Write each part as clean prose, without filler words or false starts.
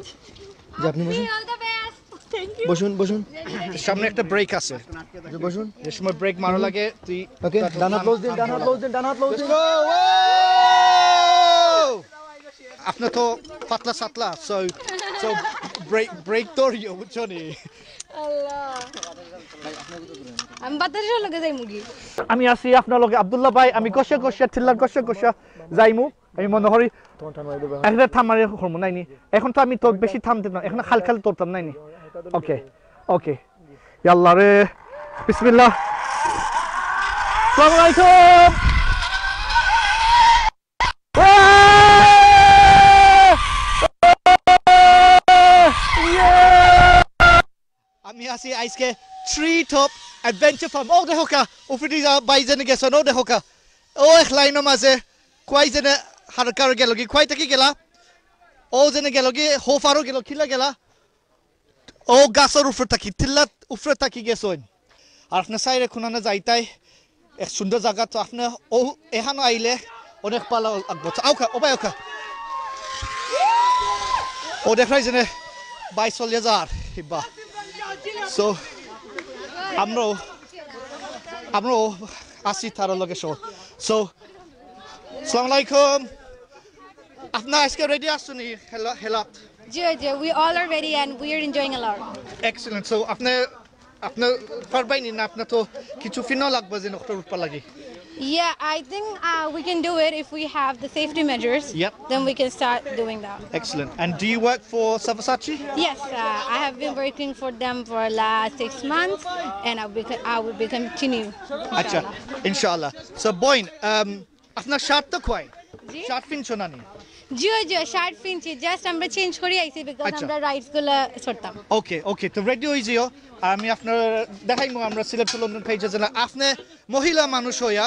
জি আপনি বসুন বসুন বসুন সামনে একটা ব্রেক আছে বসুন যে সময় ব্রেক মারা লাগে তুই ওকে ডান হাত ক্লোজ দিন ডান হাত ক্লোজ দিন ডান হাত ক্লোজ দিন আপনার তো পাতলা সাতলা সো ব্রেক তোরিও বুঝছো নি আমি বাতাসের লগে যাই মুগি আমি আছি আপনার লগে আব্দুল্লাহ ভাই আমি কষে কষে ঠিল্লার কষে কষে যাইমু আমি মনে করি একটা থামারে হরমো নাইনি এখন তো আমি তো বেশি থামতে না এখন খাল খাল তোরতাম নাইনি ওকে ওকে ইয়াল্লা রে বিসমিল্লাহ আসসালামু আলাইকুম আমি আছি আজকে Treetop Adventure Farm ও দেখো কা উফরি বাইজনে গেছ নো দেখো কা ও এক লাইনৰ মাঝে কোয়াইজনে হারকার গেল কি কোয়াইতে কি গেলা ও জেনে গেল কি হোফারো গেল কিলা গেলা ও গাছৰ উপরে থাকি তিল্লাত উপরে থাকি গেছন আর আপনি সাইরে খুনানা যাইতাই এক সুন্দর জায়গা তো আপনি ও এখানে আইলে অনেক পালা আগবো আউকা ও বাই আউকা ও দেখাই জেনে 22,000 হিবা সো আমরাও আসি তার লগে শো সো আসসালামু আলাইকুম আপনি আজকে রেডি আসুনি হেলা জি জি we all are ready and we are enjoying a lot excellent so আপনি পারবাইনি না আপনি তো কিছু ফিনো লাগবে যে নকটার উপর লাগি yeah I think we can do it if we have the safety measures Yep. then we can start doing that excellent and do you work for Savasachi yes I have been working for them for last 6 months and I will be continue আচ্ছা ইনশাআল্লাহ so boy আপনার shirt তো কই shirt ফিনছো না নি জি জি shirt ফিনছি just আমরা change করে আইছি বিকজ আমরা রাইটস গুলো ছড়তাম ওকে ওকে তো রেডি হই জিও আমি আপনার দেখাইমু আমরা সিলেট লন্ডন পেজে যেন আপনি মহিলা মানুষ হইয়া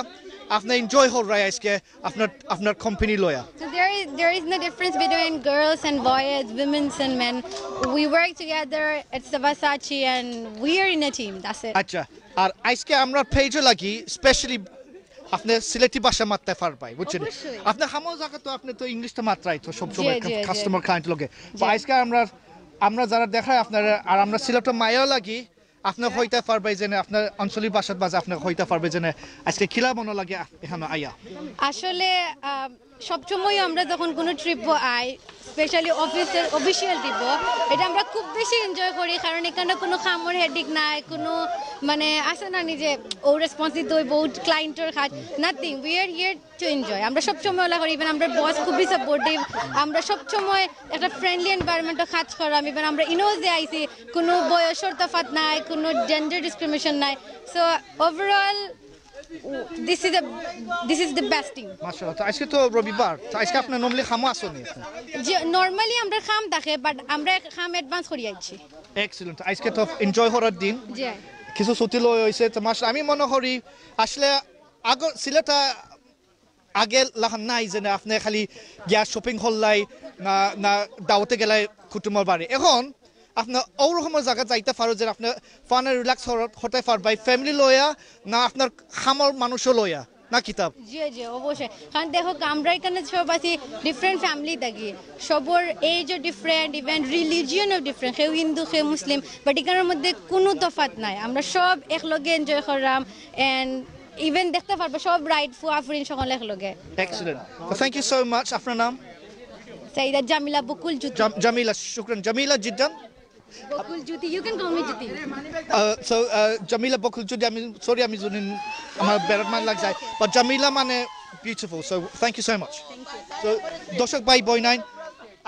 আপনি এনজয় হল রাই আজকে আপনার কোম্পানি লয়া so there is no difference between girls and boys women and men we work together at Savasachi and we are in a team that's it আচ্ছা আর আজকে আমরা পেজে লাগি স্পেশালি আপনি সিলেটি ভাষা মাত্রায় পারবাই বুঝছেন আপনি হামো জায়গা তো আপনি তো ইংলিশটা মাত্রায় তো সব সময় কাস্টমার ক্লায়েন্ট লগে তো আজকে আমরা যারা দেখাই আপনার আর আমরা সিলেটের মায়াও লাগি আপনি হইতে পারবাই যে আপনার আঞ্চলিক ভাষার বাজে আপনি হইতে পারবে যে আজকে কিলা মনে লাগে এখানে আইয়া আসলে সবসময় আমরা যখন কোনো trip I specially official trip এটা আমরা খুব বেশি এনজয় করি কারণ এখানে কোনো খামর হেডিক নাই কোনো মানে আছে না নিজে ও রেসপন্সিভ দই বহুত ক্লায়েন্টের কাজ nothing we are here to enjoy আমরা সবসময় ওলা করি ইভেন আমরা বস খুবই সাপোর্টিভ আমরা সবসময় একটা ফ্রেন্ডলি এনভায়রনমেন্টে কাজ করাম ইভেন আমরা ইনোজ দিয়ে আইছি কোনো বয়সের তফাৎ নাই কোনো জেন্ডার ডিসক্রিমিনেশন নাই so overall this is the best thing মাশাআল্লাহ তো আজকে তো রবিবার তো আজকে আপনি নরমালি খামো আসনি যে নরমালি আমরা খাম থাকে বাট আমরা খাম অ্যাডভান্স করি আইছি এক্সিলেন্ট আজকে তো এনজয় করার দিন জি কিছু ছুটি লই হইছে তো মাশাআল্লাহ আমি মনে করি আসলে আগে সিলেটা আগে লাহান নাই যে আপনি খালি গিয়া শপিং হল লাই না দাওতে গেলাই কুটুমের বাড়ি এখন আপনার ওরকম জায়গা যাইতে পারো যে আপনার ফান রিল্যাক্স হতে পারবাই ফ্যামিলি লয়া না আপনার খামার মানুষও লয়া না কিতাব জি জি অবশ্যই কারণ দেখো আমরা এখানে সব আছি ডিফারেন্ট ফ্যামিলি থাকি সবর এজও ডিফারেন্ট ইভেন রিলিজিয়নও ডিফারেন্ট কেউ হিন্দু কেউ মুসলিম বাট এখানের মধ্যে কোনো তফাৎ নাই আমরা সব একলগে এনজয় করলাম এন্ড ইভেন দেখতে পারবো সব রাইড ফুয়া ফ্রেন্ড সকল একলগে excellent thank you so much আপনার নাম সাইদা জামিলা বকুল জুতি জামিলা শুকরান জামিলা জিদ্দান বকুল জুতি ইউ ক্যান কল মি জুতি সো জামিলা বকুল জুতি আমি সরি আমি জুনিন আমার বেরমান লাগ যায় বাট জামিলা মানে beautiful so thank you so much so দর্শক ভাই বইনাই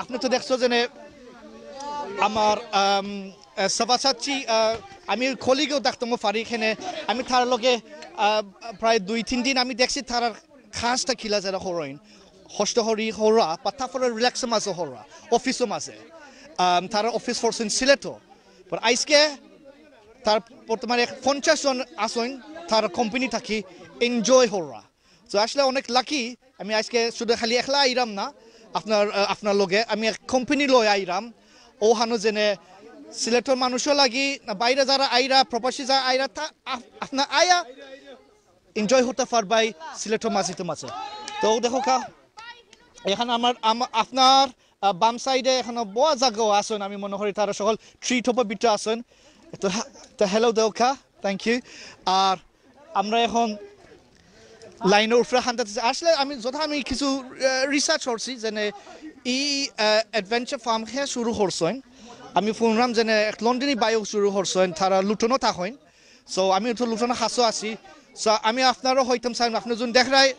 আপনি তো দেখছো যে আমার সভাসাচ্ছি আমি কলিগেও দেখতাম পারি এখানে আমি তার লগে প্রায় 2-3 দিন আমি দেখছি তার খাসটা খিলা যারা হরইন হস্ত হরি হরা বা তারপরে রিল্যাক্সের মাঝে হরা অফিসও মাঝে তার অফিস ফোর্সিন সিলেটও বাট আজকে তার বর্তমানে 50 জন আসেন তার কোম্পানি থাকি এনজয় হরা তো আসলে অনেক লাকি আমি আজকে শুধু খালি একলা আইরাম না আপনার লগে আমি এক কোম্পানি লই আইরাম ও হানো জেনে সিলেটের মানুষও লাগি না বাইরে যারা আইরা প্রবাসী যারা আইরা তা আপনার আয়া এনজয় হতে পারবাই সিলেটের মাঝে তো দেখো কা এখানে আপনার বাম সাইডে এখন বড় জায়গাও আছেন আমি মনে করি তারা সকল ট্রিটপের ভিতরে আছেন তো হ্যালো দেওকা থ্যাংক ইউ আর আমরা এখন লাইনের উপরে হাঁটাতে আসলে আমি কিছু রিসার্চ করছি যে এই অ্যাডভেঞ্চার ফার্ম খেয়ে শুরু করছেন আমি শুনলাম যে লন্ডনী বায়ু শুরু করছেন তারা লুটনও থাকেন সো আমি তো লুটনো হাসো আছি সো আমি আপনারও হইতাম চাই আপনার যোন দেখ রায়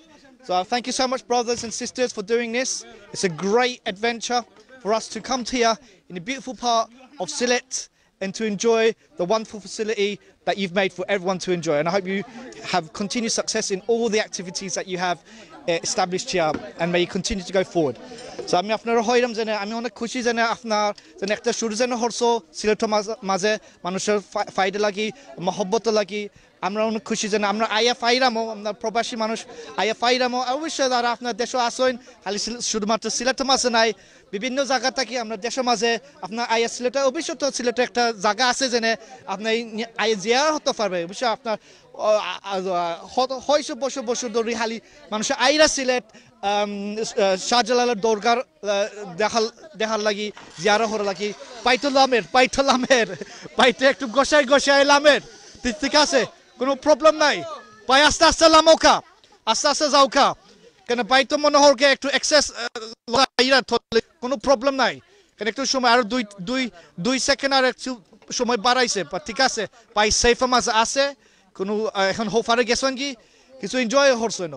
So thank you so much brothers and sisters for doing this. It's a great adventure for us to come here in the beautiful part of Sylhet and to enjoy the wonderful facility that you've made for everyone to enjoy. And I hope you have continued success in all the activities that you have established here and may you continue to go forward. So আমি আপনার হইলাম যে আমি অনেক খুশি যে আপনার যে একটা শুরু যেন হরছো সিলেটের মাঝে মানুষের ফায়দা লাগি মহব্বত লাগি আমরা অনেক খুশি যে আমরা আয়া ফাইরামো আমরা প্রবাসী মানুষ আয়া ফাইরামো অবশ্যই যারা আপনার দেশে আসেন খালি শুধুমাত্র সিলেটের মাঝে নাই বিভিন্ন জায়গা থাকি আমরা দেশের মাঝে আপনার আয়া সিলেটে অবশ্যই তো সিলেটে একটা জায়গা আছে যেনে আপনি আয়া জিয়ার হতে পারবে অবশ্যই আপনার হয়শো বছর ধরে খালি মানুষের আইরা সিলেট শাহজালালের দরগার দেখার লাগি জিয়ারা হওয়ার লাগি পাইতে একটু গোসাই লামের ঠিক আছে কোনো প্রবলেম নাই পাই আস্তে আস্তে লামোকা আস্তে আস্তে যাওকা কেন পাইতো মনে হরকে একটু এক্সেস কোনো প্রবলেম নাই কেন একটু সময় আরো দুই সেকেন্ড আর একটু সময় বাড়াইছে ঠিক আছে পাই সেফ মাঝে আছে কোনো এখন হোফারে গেছেন কি কিছু এনজয় করছেন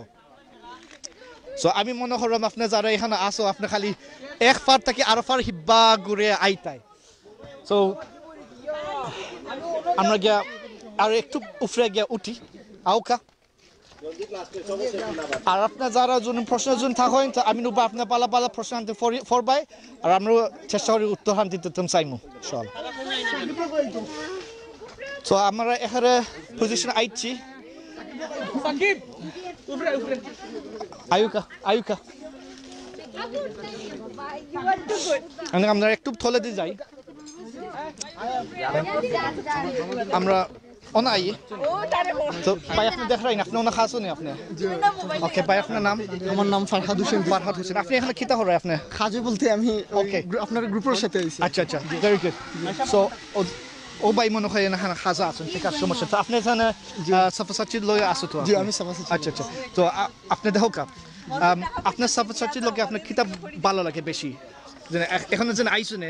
সো আমি মনে করলাম আপনি যারা এখানে আসো আপনি খালি এক ফার থেকে আরো ফার হিব্বা ঘুরে আইতাই সো আমরা গিয়া আর একটু উপরে গিয়া উঠি আওকা আর আপনার যারা প্রশ্ন থাকেন আমি আপনার পালা প্রশ্ন আনতে ফরবাই আর আমরা চেষ্টা করি উত্তর আনতে চাইমু চল তো আমরা এখানে পজিশন আইছি আয়ুকা আমরা একটু থলে দিয়ে যাই আমরা অনাই তো ভাই আপনি দেখ রাখেন আপনি ওনা খাসো নেই আপনি ওকে ভাই আপনার নাম আমার নাম ফারহাদ হোসেন আপনি এখানে খিতা হরাই আপনি খাজে বলতে আমি ওকে আপনার গ্রুপের সাথে আইছি আচ্ছা ভেরি গুড সো ও ভাই মনে হয় এখানে খাজা আছেন ঠিক আছে সমস্যা তো আপনি এখানে সাফাসাচি লয়ে আসো তো জি আমি সাফাসাচি আচ্ছা তো আপনি দেখো কা আপনার সাফাসাচির লগে আপনার কিতাব ভালো লাগে বেশি এখানে যে আইসুনে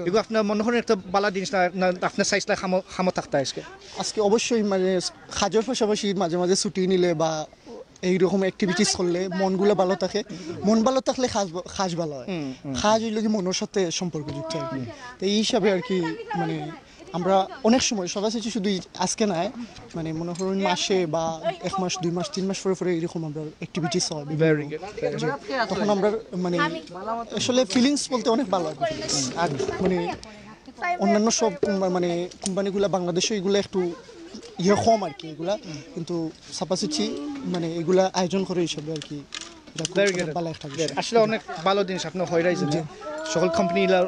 এগুলো আপনার মনে হয় একটা বালা জিনিস না আপনার সাইজটা খামো থাকতে আজকে অবশ্যই মানে খাজের পাশাপাশি মাঝে মাঝে ছুটি নিলে বা এইরকম অ্যাক্টিভিটিস করলে মনগুলো ভালো থাকে মন ভালো থাকলে খাজ ভালো হয় খাজ হইলে কি মনের সাথে সম্পর্কযুক্ত আর কি তো এই হিসাবে আর কি মানে আমরা অনেক সময় সরাসরি শুধু আজকে নয় মানে মনে করুন মাসে বা 1 মাস 2 মাস 3 মাস পরে এরকম আমরা অ্যাক্টিভিটিস হয় তখন আমরা মানে আসলে ফিলিংস বলতে অনেক ভালো লাগে আর মানে অন্যান্য সব মানে কোম্পানিগুলো বাংলাদেশে এগুলো একটু কম আর কি এগুলা কিন্তু সাপাসিচি মানে এগুলা আয়োজন করে হিসাবে আর কি আসলে অনেক ভালো জিনিস আপনার হয় যে সকল কোম্পানিগুলো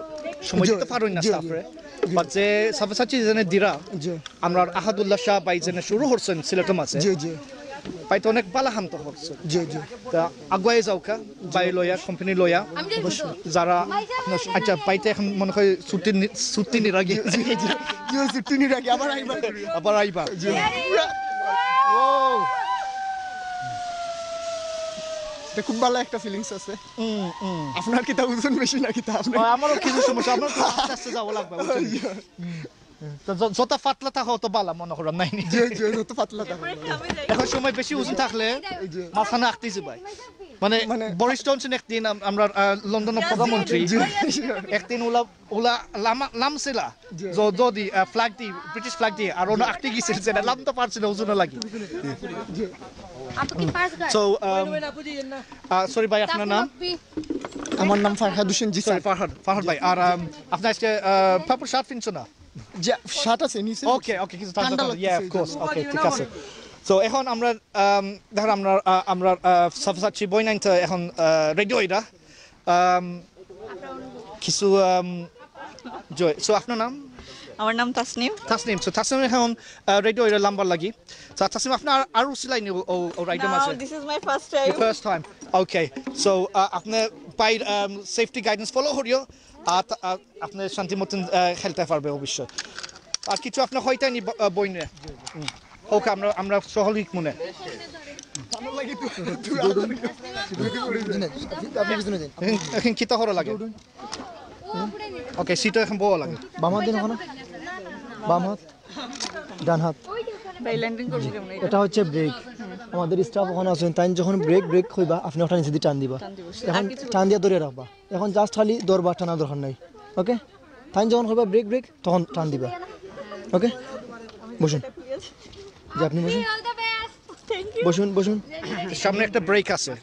সময় দিতে পারেন না স্টাফরে বাট যে সাপাসাচি যেন দিরা আমরা আহাদুল্লাহ শাহ ভাই যেন শুরু করছেন সিলেটের মাঝে পাই তো অনেক বালা হান্ত হচ্ছে তা আগুয়াই যাওকা বাই লয়া কোম্পানি লয়া যারা আচ্ছা পাইতে এখন মনে হয় ছুটি নিরাগি আবার আইবা খুব ভালো একটা ফিলিংস আছে আপনার কি তা ওজন বেশি নাকি তা আপনার আমারও কিছু সমস্যা আমার আস্তে আস্তে যাওয়া লাগবে তো যত পাতলা থাকো তো বালা মনে করাম নাই যত পাতলা থাকো এখন সময় বেশি ওজন থাকলে মাথানে আঁকতেছে ভাই মানে বরিস জনসন একদিন আমরা লন্ডনের প্রধানমন্ত্রী একদিন ওলা লামছিলা যদি ফ্ল্যাগ দি ব্রিটিশ ফ্ল্যাগ দিয়ে আর ওনা আঁকতে গেছিল যেটা লামতে পারছিল ওজনে লাগি সো সরি ভাই আপনার নাম আমার নাম ফারহাদ হোসেন জি স্যার ফারহাদ ভাই আর আপনার আজকে পাপড় শার্ট কিনছো না শার্ট আছে নিচে ওকে কিছু ঠান্ডা ইয়া অফ কোর্স ওকে ঠিক আছে সো এখন আমরা দেখো আমরা সাফসাচি বইনাইতে এখন রেডি হইরা কিছু জয় সো আপনার নাম আমার নাম তাসনিম। তাসনিম, সো তাসনিম এখন রেডিও এর নাম্বার লাগি। সো তাসনিম আপনার আরো সিলাই নি ও রাইডার Now আছে। this is my first time. The first time. Okay. So আপনি পাই সেফটি গাইডেন্স ফলো করিও আর আপনি শান্তি মতন খেলতে পারবে অবশ্যই। আর কিছু আপনার হইতাই নি বই নিয়ে। ওকে আমরা সহলিক মনে। এখন কিতা হরা লাগে? ওকে সিটা এখন বড় লাগে। বাম হাত দিন ওখানে, বাম হাত, ডান হাত। ভাই ল্যান্ডিং করব কেমন? এটা হচ্ছে ব্রেক। আমাদের স্টাফ ওখানে আছেন, তাই যখন ব্রেক হইবা আপনি ওটা নিচে দিয়ে টান দিবা, এখন টান দিয়ে ধরে রাখবা। এখন জাস্ট খালি ধরবা, টানা দরকার নাই। ওকে, তাই যখন হইবা ব্রেক তখন টান দিবা। ওকে, বসুন, যে আপনি বসুন, বসুন, সামনে একটা ব্রেক আছে,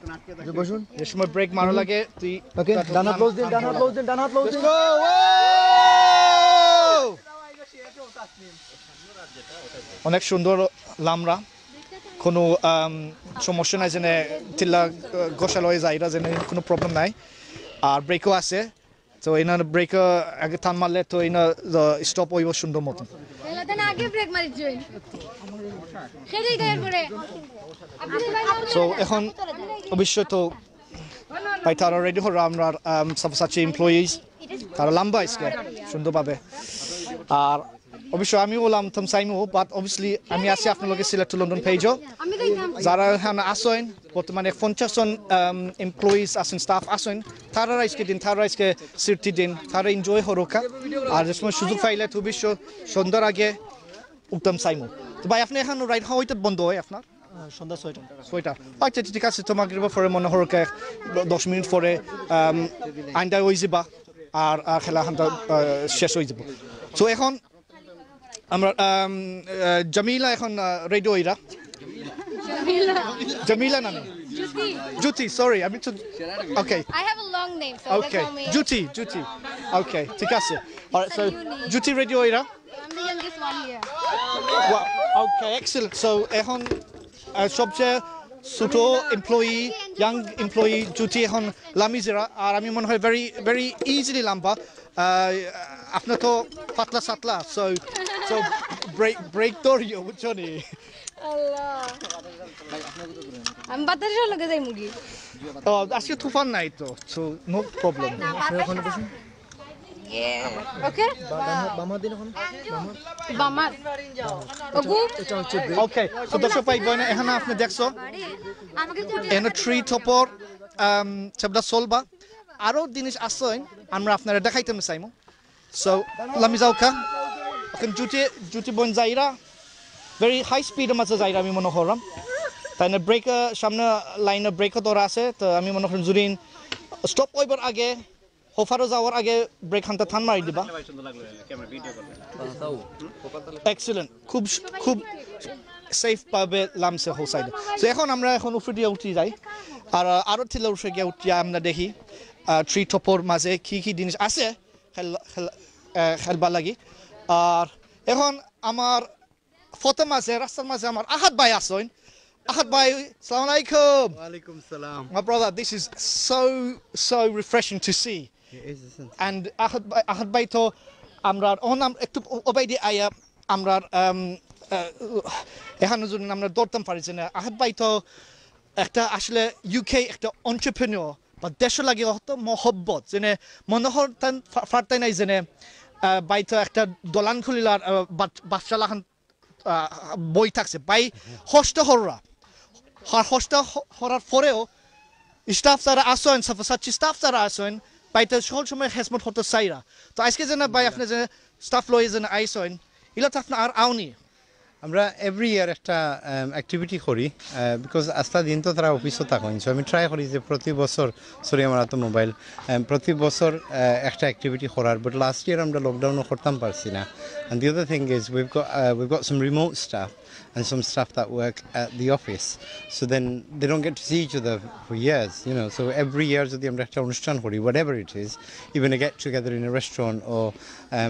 বসুন। যে সময় ব্রেক মারা লাগে তুই। ওকে, ডান হাত ক্লোজ দিন, ডান হাত ক্লোজ দিন, ডান হাত ক্লোজ দিন। অনেক সুন্দর লামরা, কোনো সমস্যা নাই, যেন তিল্লা গোসাল হয়ে যায়, যেন কোনো প্রবলেম নাই। আর ব্রেকও আছে, তো এনার ব্রেকও আগে টান মারলে তো এনার স্টপ হইব সুন্দর মতন। সো এখন অবশ্যই তো ভাই তারা রেডি হল, আমরা সাবসাচি এমপ্লয়িজ তারা লম্বা আজকে সুন্দরভাবে। আর অবশ্যই আমিও লামতাম চাইমো, বাট অবভিয়াসলি আমি আছি আপনাদের সিলেট টু লন্ডন পেজও, যারা এখানে আসেন বর্তমানে 50 জন এমপ্লয়িজ আছেন, স্টাফ আছেন, তারা আজকে দিন, তারা আজকে সিটি দিন, তারা এনজয় হরকা। আর যে সময় সুযোগ পাইলে তো অবশ্য সন্ধ্যার আগে উত্তম চাইমো। তো ভাই আপনি এখন রাইড হইতে বন্ধ হয় আপনার সন্ধ্যা 6টা? আচ্ছা ঠিক আছে, তোমাকে পরে মনে হরকে 10 মিনিট পরে আইনটা হয়ে যাবা আর খেলা শেষ হয়ে যাব। সো এখন আমরা জামিলা এখন রেডিও ইরা, জামিলা নামে জুতি, সরি আমি তো ওকে I have a long name, so okay they call me. জুতি ওকে ঠিক আছে। অলরাইট, সো জুতি radio Ira, I'm the youngest one here. Okay excellent. So এখন সবচেয়ে ছোট এমপ্লয়ি, ইয়াং এমপ্লয়ি জুতি এখন লামিজেরা, আর আমি মনে হয় ভেরি ইজিলি লাম্বা। আপনার তো পাতলা সাতলা, সো ব্রেক ধরিও বুঝছো নি। আমি বাতাসের লগে যাই মুগি। আজকে তুফান নাই তো, সো নো প্রবলেম। ওকে, বাম হাত দিন ওখানে, বামা ওগু এটা হচ্ছে ব্রেক। ওকে, সো দর্শক ভাই বোন এখানে আপনি দেখছো আমাকে এখানে ট্রি টপর সবটা চলবা, আরো জিনিস আসেন আমরা আপনারা দেখাইতে চাইমু। সো লামি যাওকা এখন জুটি বোন যাইরা ভেরি হাই স্পিডের মাঝে যাইরা আমি মনে করলাম, তাই না ব্রেক সামনে লাইনে ব্রেকও ধরা আছে, তো আমি মনে করেন জুরিন স্টপ হইবার আগে হোফারও যাওয়ার আগে ব্রেক হানটা থান মারি দিবা। এক্সেলেন্ট, খুব সেফ পাবে লামছে হো সাইডে। সো এখন আমরা উপরে দিয়ে উঠি যাই, আর আরো টিলা উপরে গিয়ে উঠিয়া আমরা দেখি ট্রি টপর মাঝে কি জিনিস আছে খেলবার লাগি। আর এখন আমার ফটো মাঝে রাস্তার মাঝে আমার আহাদ ভাই আসেন। Ahad bhai, assalamu alaikum. Walaikum salam. My brother, this is so refreshing to see. And Ahad bhai to amrar onam ekটু obey di aya amrar এখানে যদি আমরা দৌড়তাম পারি যে না, আহাদ ভাই তো একটা আসলে ইউকে একটা এন্টারপ্রেনিউর বা দেশের লাগে হতো মহব্বত, যেন মনে হতান ফারতাই নাই যেন বাই তো একটা দলান খুলিল আর বাচ্চা লাখান বই থাকছে বাই হস্ত হররা হস্ত হরার পরেও স্টাফ যারা আসেন, সাফাসাচি স্টাফ যারা আসেন বাইতে সকল সময় হেসমত হতো চাইরা। তো আজকে যেন বাই আপনি যে স্টাফ লয়ে যেন আইসেন এগুলো তো আপনার আর আউনি। আমরা এভরি ইয়ার একটা অ্যাক্টিভিটি করি, বিকজ আস্তা দিন তো তারা অফিসও থাকেন, সো আমি ট্রাই করি যে প্রতি বছর, সরি আমার তো মোবাইল, প্রতি বছর একটা অ্যাক্টিভিটি করার, বাট লাস্ট ইয়ার আমরা লকডাউনও করতাম পারছি না। And the other thing is we've got some remote staff and some staff that work at the office, so then they don't get to see each other for years, you know. So every year যদি আমরা একটা অনুষ্ঠান করি, whatever it is, even a get together in a restaurant or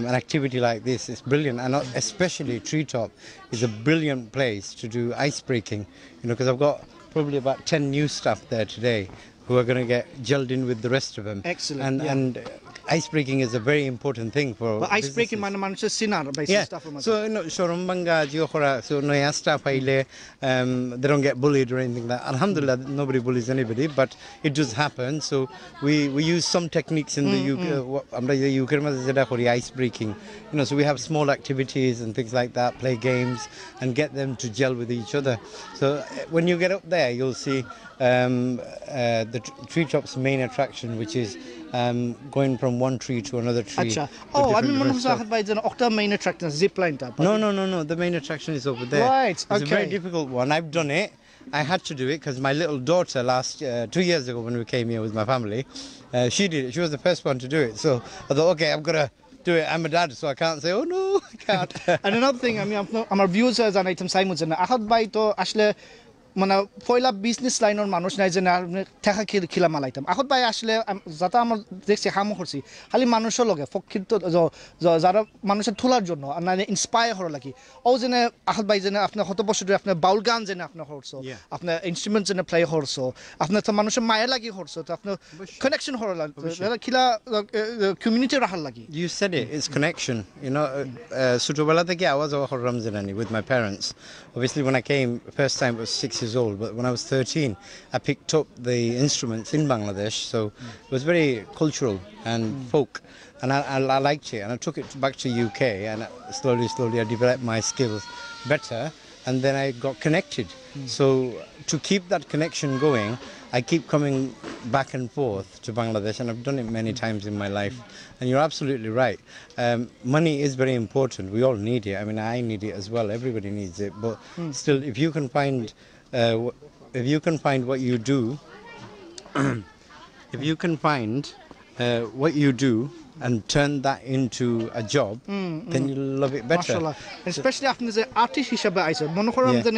an activity like this, is brilliant. And especially Treetop is a brilliant place to do ice breaking, you know, because I've got probably about 10 new staff there today who are going to get gelled in with the rest of them. Excellent, And ice breaking is a very important thing for But ice breaking businesses. man মানুষের সিনার by Yeah. stuff So showroom banga jiokora so noya staff aile they don't get bullied or anything like that. Alhamdulillah nobody bullies anybody, but it does happen. So we use some techniques in the UK. Amra the UK maze jeta kori ice breaking. You know, so we have small activities and things like that, play games and get them to gel with each other. So when you get up there you'll see the Treetop's main attraction, which is going from one tree to another tree. আচ্ছা with ও আমি different মনে stuff. হচ্ছে ভাই যেন একটা main attraction zip লাইনটা No. The main attraction is over there. Right, It's a very okay. difficult one. I've done it. I had to do it because my little daughter 2 years ago when we came here with my family, she did it. She was the first one to do it. So I thought, okay, I'm gonna do it. I'm a dad, so I can't say, oh no, I can't. And another thing, I mean, আমার views জানাইতাম সাইমুজ না আহাদ ভাই তো আসলে মানে পয়লা business লাইনের মানুষ নাই যে না ঠেকা খিলা মালাইতাম আহাদ ভাই আসলে যাতে আমার দেখছি হামো করছি খালি মানুষের লগে ফকিত যারা মানুষের তোলার জন্য আর না ইন্সপায়ার হওয়ার লাগি ও যেন আহাদ ভাই যেন আপনার কত বছর ধরে আপনার বাউল গান যেন আপনার হরছো আপনার ইনস্ট্রুমেন্ট যেন প্লে হরছো আপনার তো মানুষের মায়া লাগি হরছো তো আপনার কানেকশন হওয়ার লাগে খিলা কমিউনিটি রাখার লাগি You said it. It's connection. You know, Sutobala teki I was Ramzanani with my parents. Obviously, when I came first time, I was 6 years old. But when I was 13, I picked up the instruments in Bangladesh. So it was very cultural and folk, and I liked it. And I took it back to UK, and slowly I developed my skills better. And then I got connected. So to keep that connection going, I keep coming back and forth to Bangladesh, and I've done it many times in my life. And you're absolutely right. Money is very important. We all need it. I mean, I need it as well. Everybody needs it. But still, if you can find what you do, if you can find what you do and turn that into a job, then you'll love it better. মাশাআল্লাহ specially আপনি যে artist হিসেবে আইছেন মনে করেন যে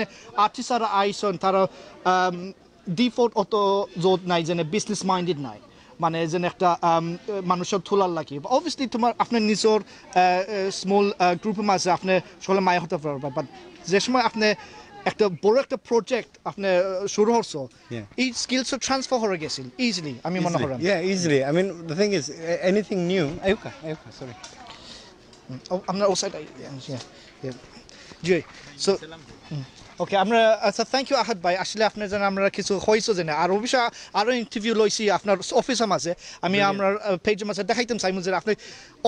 আর্টিস্টরা আইছেন তারা ডিফল্ট অত জোট নাই যে বিজনেস মাইন্ডেড নাই মানে যে একটা মানুষের তোলার লাগি অবভিয়াসলি তোমার আপনার নিজের স্মল গ্রুপের মাঝে আপনি সকলে মায়া হতে পারবেন বাট যে সময় আপনি একটা বড় একটা প্রজেক্ট আপনি শুরু করছো এই স্কিলস ট্রান্সফার হয়ে গেছিল ইজিলি আমি মনে করেন Yeah, easily. I mean, the thing is, anything new. Ayuka, sorry. I'm not outside. Yeah. G so okay আমরা আচ্ছা থ্যাংক ইউ আহাদ ভাই আসলে আপনার যেন আমরা কিছু হয়েছে যে আর অবশ্যই আরও ইন্টারভিউ লইছি আপনার অফিসের মাঝে আমি আমার পেজের মাঝে দেখাইতাম চাইমু যে আপনি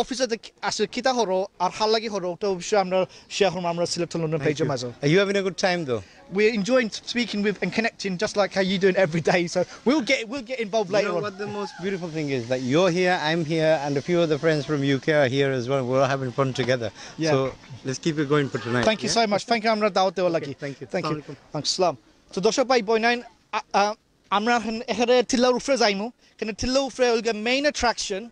অফিসে আসলে কিতা হরো আর ভাল লাগি হরো তো অবশ্যই আমরা শেয়ার করবো আমরা সিলেক্ট হলাম পেজের মাঝে Are you having a good time though? We're enjoying speaking with and connecting just like how you doing every day. So we'll get involved You later know on. what the most beautiful thing is? That you're here, I'm here, and a few other friends from UK are here as well. We're all having fun together. Yeah. So let's keep it going for tonight. Thank you so much. Thank you. আমরা দাওয়াতে লাগি। thank you. Thank you. Assalamualaikum. Thanks. Salam. So দর্শক ভাই বইনাইন আমরা এখানে টিল্লার উপরে যাইমু কিন্তু টিল্লার উপরে ওইটা মেইন অ্যাট্রাকশন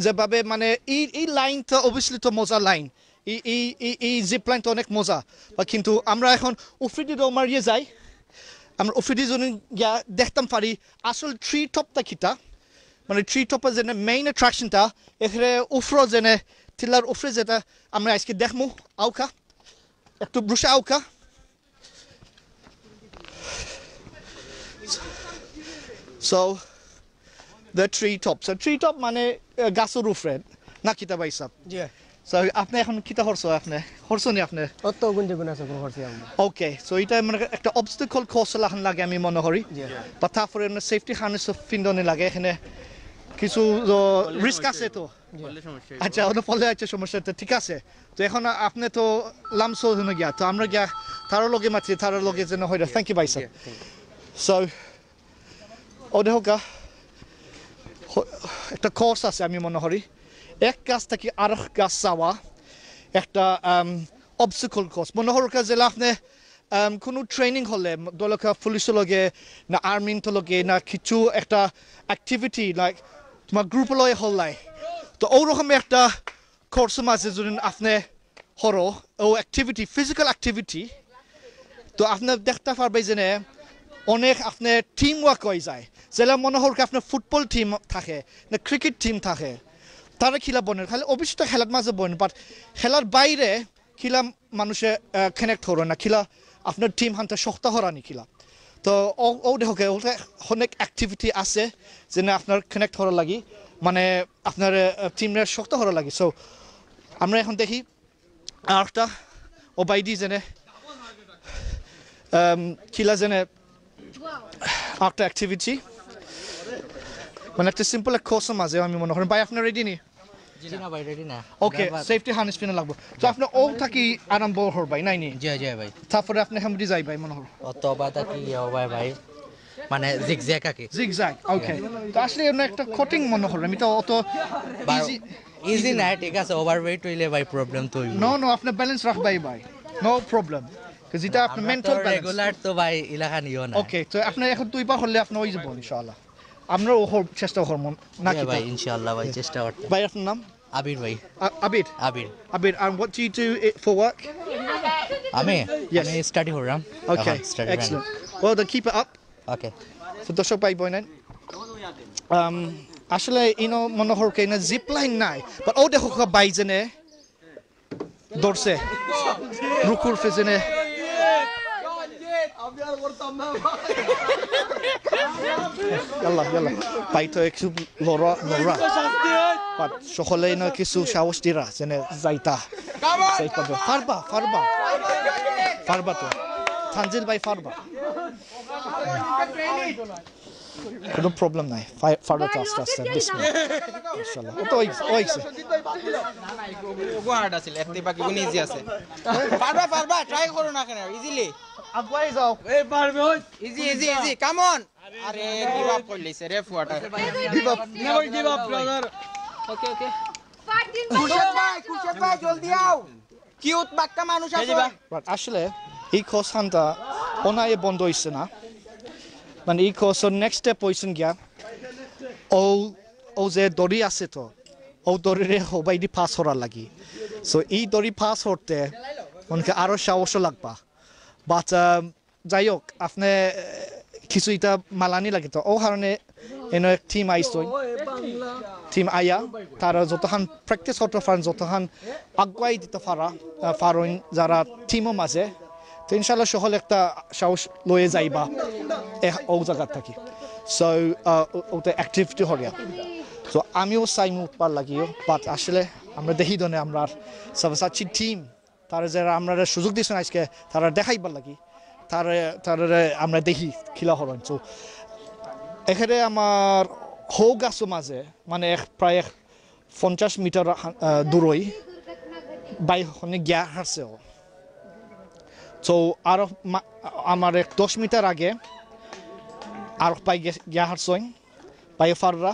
যেভাবে মানে এই লাইনটা অবভিয়াসলি তো মজার লাইন এই জিপ লাইনটা অনেক মজা কিন্তু আমরা এখন উফরিদি মারিয়ে যাই আমরা উফরিদি জন গিয়া দেখতাম পারি আসল ট্রি টপটা কিটা মানে ট্রি টপের যে মেইন অ্যাট্রাকশনটা এখানে উফরো যেনে টিল্লার উফরে যেটা আমরা আজকে দেখমু আউকা একটু ব্রুশে আউকা So the treetop. So treetop মানে গাছের উপরে না কিতা বাইসা জি সো আপনি এখন কিতা হরছো আপনি হরছো নি আপনি অত গুনতে গুনা আছে কোন করছি আমরা ওকে সো এটা মানে একটা অবস্টাকল কোর্স লাগান লাগে আমি মনে করি বা তারপরে সেফটি হার্নেস ফিন্ডনে লাগে এখানে কিছু রিস্ক আছে তো আচ্ছা ওটা ফলে আছে সমস্যাটা ঠিক আছে তো এখন আপনি তো লামসো হয়ে গিয়া তো আমরা গিয়া তার লগে মাতি তার লগে যেন হয় থ্যাংক ইউ বাইসা সো ওদের হোক একটা কোর্স আছে আমি মনে করি এক গাছ থেকে আর গাছ যাওয়া একটা অবস্টাকল কোর্স মনে হর কাজ আপনি কোনো ট্রেনিং হলে দলকা পুলিশের লগে না আর্মির লগে না কিছু একটা অ্যাক্টিভিটি লাইক তোমার গ্রুপ লয় হল্লাই তো ওরকম একটা কোর্সের মাঝে যদি আপনি হরো ও অ্যাক্টিভিটি ফিজিক্যাল অ্যাক্টিভিটি তো আপনি দেখতে পারবে যে অনেক আপনার টিম ওয়ার্ক হয়ে যায় যেটা মনে হল আপনার ফুটবল টিম থাকে না ক্রিকেট টিম থাকে তারা খেলা বনে খালি অবশ্যই খেলার মাঝে বনে বাট খেলার বাইরে খেলা মানুষে কানেক্ট হরো না খেলা আপনার টিম হানতে শক্ত হরানি খেলা তো ও দেখোকে ওটা অনেক অ্যাক্টিভিটি আছে যেনে আপনার কানেক্ট হওয়ার লাগি মানে আপনার টিমের শক্ত হওয়ার লাগি সো আমরা এখন দেখি আর একটা ওবাইদি যেনে কিলা যেনে একটা অ্যাক্টিভিটি মানে একটা সিম্পল এক কোর্সের মাঝে আমি মনে করেন ভাই আপনার রেডি নি জি না ভাই রেডি না ওকে সেফটি হার্নেস পিনে লাগবে তো আপনার ও থাকি আরম্ভ হর ভাই নাই নি জি জি ভাই তারপরে আপনি হামদি যাই ভাই মনে হল অত বাতা কি ভাই ভাই মানে জিগজ্যাগ আকি জিগজ্যাগ ওকে তো আসলে এর একটা কোটিং মনে হল আমি তো অত ইজি ইজি না ঠিক আছে ওভারওয়েট হইলে ভাই প্রবলেম তো হইব নো আপনি ব্যালেন্স রাখবাই ভাই নো প্রবলেম কাজ এটা আপনার মেন্টাল ব্যালেন্স রেগুলার তো ভাই ইলাকা নিও না ওকে তো আপনি এখন দুইবার হলে আপনি হয়ে যাবেন ইনশাআল্লাহ আমরা ও চেষ্টা করব নাকি ভাই ইনশাআল্লাহ ভাই চেষ্টা করতে ভাই আপনার নাম আবির ভাই Abir Abir and what do you do for work আমি Yes. আমি স্টাডি করলাম okay excellent well then keep it up okay so দর্শক ভাই বোনেন আসলে ইনো মনে হল কেন জিপ লাইন নাই বাট ও দেখো বাইজনে দৌড়ছে রুকুর ফেজনে ইয়াল্লা ভাই তো একটু লড়া বাট সকলে না কিছু সাহস দিরা যেনে যাইতা ফারবা তো থানজিল ভাই ফারবা কোনো প্রবলেম নাই ফারবা তো আস্তে আস্তে ইনশাআল্লাহ ও তো ওইছে হার্ড আছে এতে বাকি কোন ইজি আছে পারবা ট্রাই করো না কেন ইজিলি আগুয়াই যাও ইজি কাম অন আরে গিভ আপ করলিছে রে ফুয়াটা give up never give up brother okay খুশে ভাই জলদি আও কিউট বাক্কা মানুষ আছে আসলে এই কোর্সটা ওনায় বন্ধ হইছে না মানে এই কোর্সের নেক্সট স্টেপ হইছেন গিয়া ও যে দড়ি আছে তো ও দড়িরে হবাইদি পাস হওয়ার লাগি সো এই দড়ি পাস হতে ওনকে আরো সাহস লাগবা বাট যাই হোক আপনি কিছু এটা মালানি লাগে তো ও কারণে এনে টিম আইসই টিম আয়া তারা যতখান প্র্যাকটিস হতে পারেন যতখান আগুয়াই দিতে পারেন যারা টিমও মাঝে তো ইনশাল্লাহ সকল একটা সাহস লয়ে যাইবা ও জায়গা থাকি সো ওটা অ্যাক্টিভিটি হরিয়া সো আমিও চাইমু উঠবার লাগিও বাট আসলে আমরা দেখি দনে আমরা সবসাচ্ছি টিম তারা যারা আমরা সুযোগ দিয়েছেন আজকে তারা দেখাইবার লাগি তারা আমরা দেখি খিলা হরণ সো এখানে আমার হৌ গাছও মাঝে মানে প্রায় 50 মিটার দূরই বাইকখনে গিয়া হারছে সো আর আমার 10 মিটার আগে আর পাই গিয়া হারছই পাই ফাররা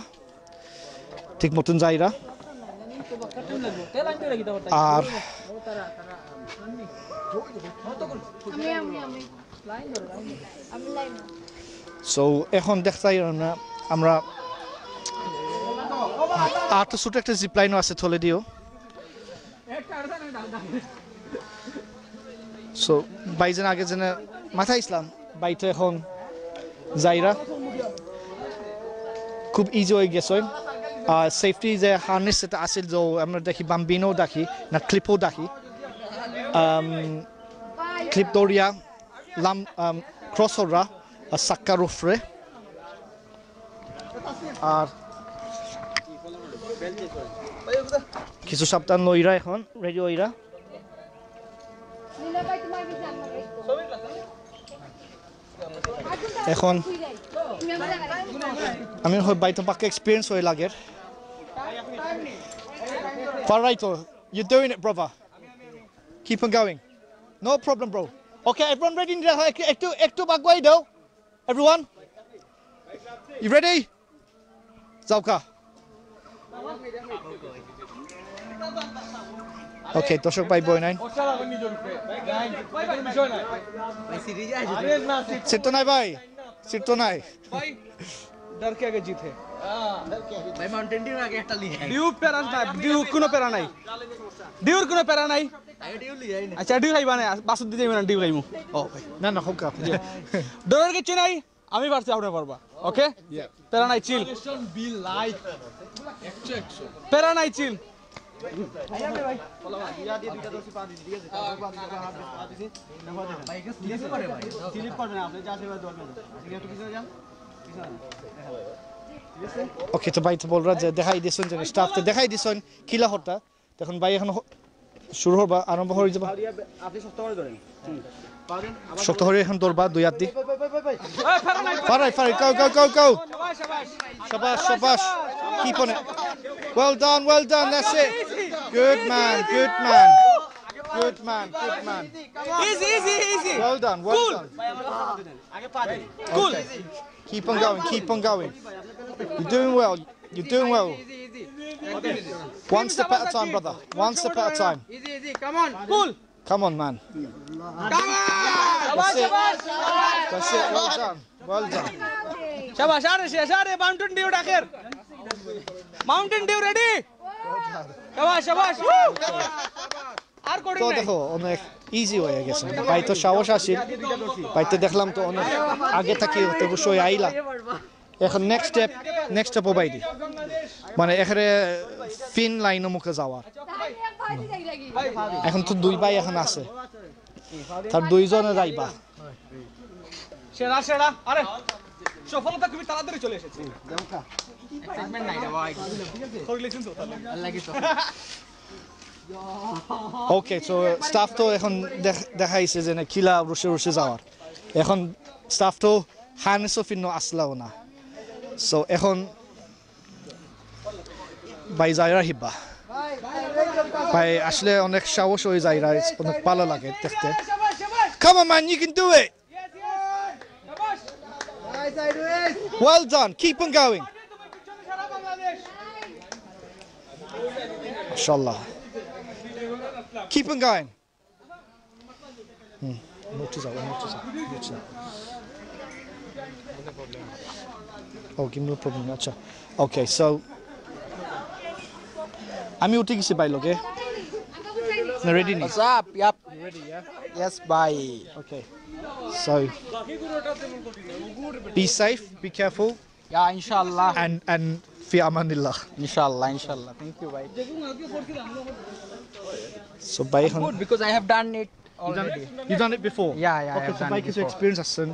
ঠিক মতন যাইরা আর সো এখন দেখতাই না আমরা আর তো ছোট একটা জিপ লাইনও আছে থলে দিও সো বাইজন আগে যেন মাথা ইসলাম বাইতো এখন যাইরা খুব ইজি হয়ে গেছে সেফটি যে হার্নেস যেটা আছিল যে আমরা দেখি বাম্বিনও দেখি না ক্লিপও দেখি ক্লিপ দৌড়িয়া লাম ক্রস হরা সাক্কার উফরে আর কিছু সাবধান লইরা এখন রেডি হইরা এখন আমি বাইতো পাক্কা এক্সপিরিয়েন্স হয়ে লাগে Far right, you're doing it, brother. Keep on going. No problem, bro. Okay, everyone ready? Ektu bagway do. Everyone? You ready? Zauka. Okay, দর্শক ভাই বই নাই সিট তো নাই ভাই সিট তো নাই डर के आगे जीत है ভাই মাউন্টেন ডিউ আগে একটা লিয়ে ডিউ প্যারা না ডিউ কোনো প্যারা নাই ডিউর কোনো প্যারা নাই আগে ডিউ লিয়ে না আচ্ছা ডিউ খাইবা না বাসুদ দিতে না ডিউ খাইমু ও ভাই না না হোক ডরার কিছু নাই আমি পারছি আপনি পারবা ওকে প্যারা নাই চিল প্যারা নাই চিল ওকে তো ভাই তো বলরা যে দেখাই দিছেন যে স্টাফতে দেখাই দিছেন কিলা হতা তখন ভাই এখন শুরু হবা আরম্ভ হয়ে যাবে আপনি শক্ত করে ধরেন শক্ত হয়ে এখন দৌড়বা দুই হাত দি ফারাই go go go go shabash shabash keep on it well done that's it good man good man good man easy well done cool keep on going you're doing well one step at a time brother one step at a time easy come on man come on that's it well done shabash are mountain dew akhir mountain dew ready shabash আর করি তো দেখো অনেক easy হয়ে গেছে ভাই তো সাহস আসিল ভাই তো দেখলাম তো অনেক আগে থাকি তো অবশ্যই আইলা এখন নেক্সট স্টেপ বাই দি মানে এখানে ফিন লাইনের মুখে যাওয়ার এখন তো দুই ভাই এখন আছে তার দুইজনে যাইবা সেরা আরে সফলতা খুবই তাড়াতাড়ি চলে এসেছে এক্সাইটমেন্ট নাই রে ভাই কইলেছেন তো আল্লাহ কি তো ওকে সো স্টাফ তো এখন দেখাইছে যে কিলা রুশে যাওয়ার এখন স্টাফ তো হানসো ফিনো আসলাও না সো এখন ভাই যাইরা হিবা ভাই আসলে অনেক সাহস হয়ে যাইরা অনেক ভালো লাগে দেখতে come on man you can do it well done keep on going mashallah keep on going notice okay no problem acha okay so আমি উঠে গেছি ভাই লোকে ready ni what's up yep ready yeah yes bye okay so be safe be careful yeah inshallah and fi amanillah inshallah thank you bye so bhai good because I have done it already you done it before yeah I okay have so done bhai it কিছু before. experience আছেন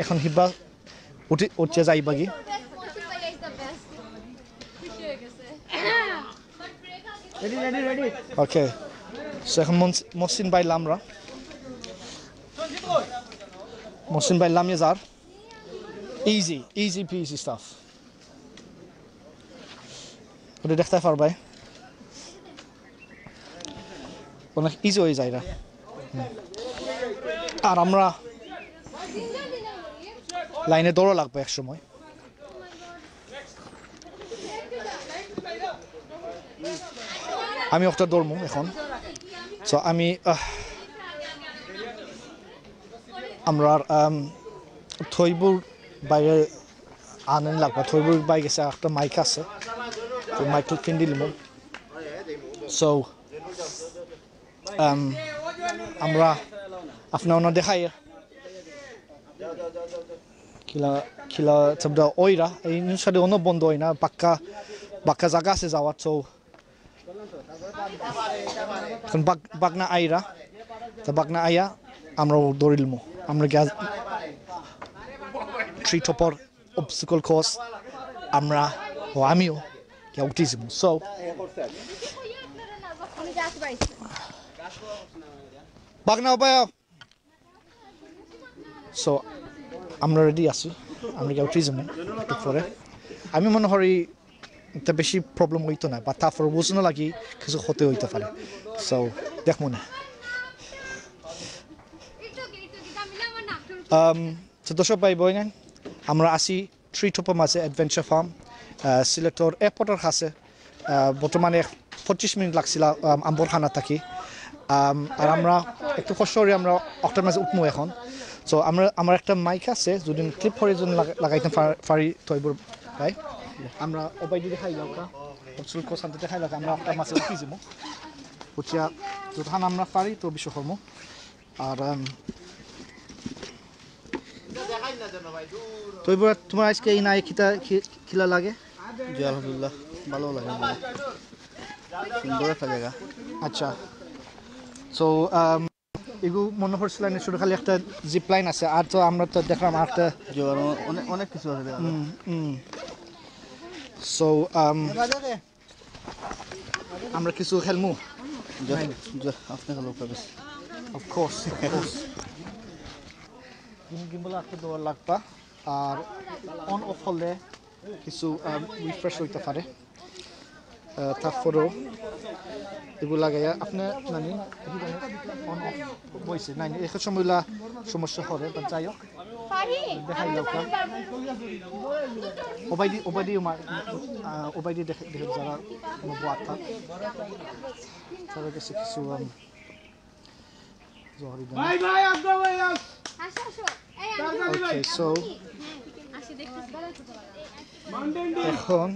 এখন হিবা উঠে যাইবা কি ready okay so এখন মহসিন ভাই লামরা মহসিন ভাই লামিয়ে যার easy peasy stuff ওটা দেখতে পারবাই অনেক ইজি হয়ে যায় না আর আমরা লাইনে দৌড়া লাগবে এক সময় আমি একটা দৌড়মু এখন সো আমি আমরা থইবুর বাইরে আনেন লাগবে থইবুর বাই গেছে একটা মাইক আছে তো মাইকটা কিনে দিলাম সো আমরা আপনার দেখাই কিলা শব্দ ওইরা এই সাথে অন্য বন্ধ হয় না বাক্কা জায়গা আছে যাওয়ার তো এখন বাগনা আইরা তো বাগনা আইয়া আমরা দৌড়িলমু আমরা গ্যাস ট্রিটপর অবস্টিকল কোর্স আমরা আমিও উঠিছি সো বাগনা উপায় সো আমরা রেডি আছি আমরা উঠিছি পরে আমি মনে করি এটা বেশি প্রবলেম হইতো না বা তারপর বুঝনো লাগি কিছু হতে হইতে পারে সো দেখবো না দর্শক ভাই বই নেন আমরা আসি ট্রিটপের মাঝে অ্যাডভেঞ্চার ফার্ম সিলেটর এয়ারপোর্টের কাছে বর্তমানে 25 মিনিট লাগছিল আম্বরখানা থাকি আর আমরা একটু কষ্ট করে আমরা অক্টার মাঝে উঠবো এখন সো আমার একটা মাইক আছে যদি ক্লিপ করে যদি লাগাইতে পারি তৈবুর ভাই আমরা ওবাইদি দেখাই লাগা অবসল কোসান্তে দেখাই লাগা আমরা অক্টার মাঝে উঠি যাবো উঠিয়া যখন আমরা পারি তো বিশ্বকর্ম আর তৈবুর তোমার আজকে এই নাই খিলা লাগে জি আলহামদুলিল্লাহ ভালো লাগে সুন্দর একটা জায়গা আচ্ছা সো এগু মনে করছিল না শুধু খালি একটা জিপ লাইন আছে আর তো আমরা তো দেখলাম আর একটা অনেক অনেক কিছু আছে সো আমরা কিছু খেলমু আপনি খেলো অফ কোর্স গিম্বল একটা দেওয়ার লাগবা আর অন অফ হলে কিছু রিফ্রেশ হইতে পারে তারপরেও এগুলো লাগাইয়া আপনার নানি অন অফ বইছে নাই এক সময়লা সমস্যা হবে বা যাই হোক দেখাই যাও ওবাইদি দেখে যারা কোনো বোয়াত থাক তাদের কাছে কিছু জহরি দেন ওকে সো এখন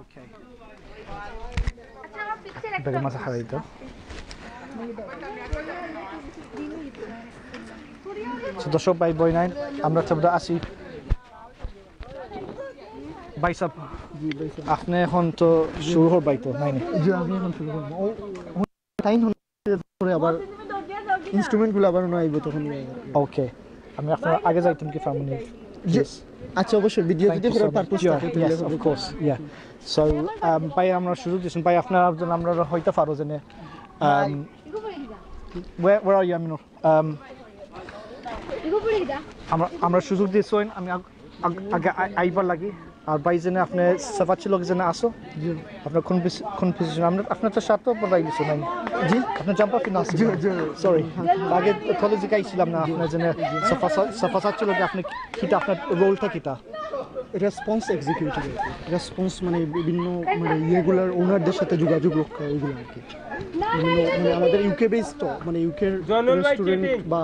ওকে বেগে মাছ খাওয়াই তো দর্শক ভাই বই নাই আমরা সব আসি বাইসাপ আপনি এখন তো শুরু হবাই তো নাই জি আমি এখন শুরু করবো টাইম হলে আবার ইনস্ট্রুমেন্টগুলো আবার আইব তখন ওকে আমি আপনার আগে যাইতাম কি ফার্মনি আচ্ছা অবশ্যই ভিডিও যদি করার পারপাস থাকে তাহলে অফ কোর্স ইয়া সো ভাই আমরা সুযোগ দিয়েছেন ভাই আপনারা আমরা হইতে পারো যে where are you Aminur আমরা সুযোগ দিয়েছেন আমি আগে আইবার লাগি আর ভাই জেনে আপনি সাফাচ্ছি লোক জেনে আসো আপনার কোন পজিশন আপনার তো সাত বলাই দিছো নাই জি আপনি জাম্পার কিনা আসি সরি আগে কলেজে গাইছিলাম না আপনার জেনে সাফাচ্ছি লোক আপনি কিটা আপনার রোলটা কিটা রেসপন্স এক্সিকিউটিভ রেসপন্স মানে বিভিন্ন মানে ইয়েগুলার ওনারদের সাথে যোগাযোগ রক্ষা এগুলো আর কি মানে আমাদের ইউকে বেসড তো মানে ইউকের রেস্টুরেন্ট বা